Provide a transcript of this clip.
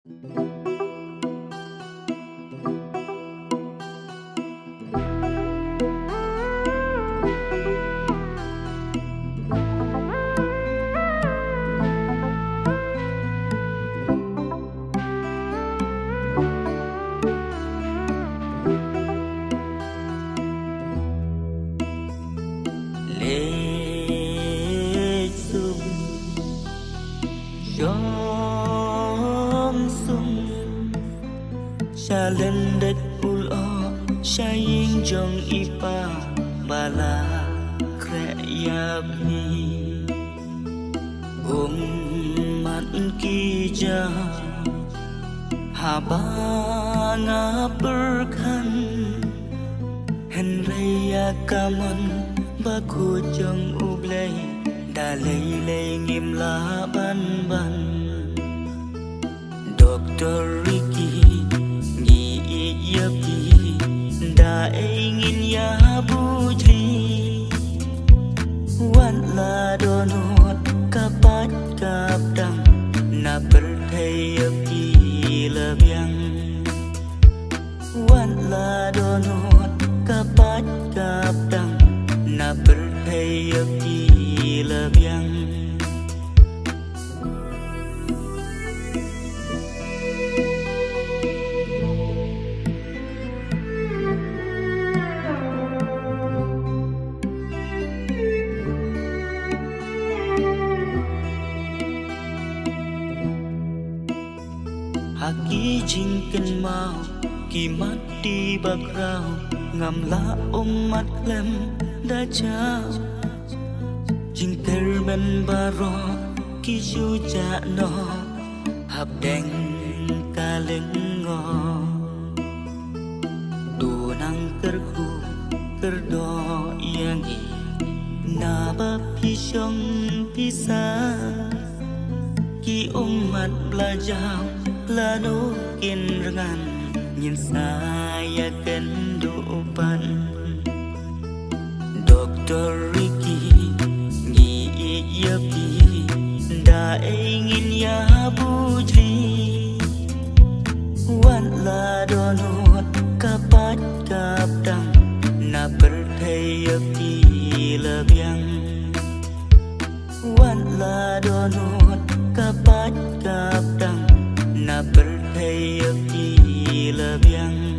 lệ sum gió sum xa lên đất ul o xa yên trong ipa bala kre ya bi mắt ki ja habanga berkan henraya kaman baku trong ublay đã lấy nghiêm lá ban ban Dr. Ricky nhị yapi đã ingin ya bujri wan la donot kapat kapdang na berthai yapi labyang wan la donot kapat kapdang na berthai yapi labyang haki jingken mau ki mati bakrau ngam la mat lem đã trao jing terben baro ki ju cha no hab deng ka leng ngo tu nang terku terdo yangi na ba pi shong pi sa ki mat belajar lanu kin rengan nhìn saya kendupan Dr. Ricky nhị yapi đã ingin ya bujri wan la donot kapat kapdang na berthai yapi labyang wan la donot kapat kapdang na berthai yapi labyang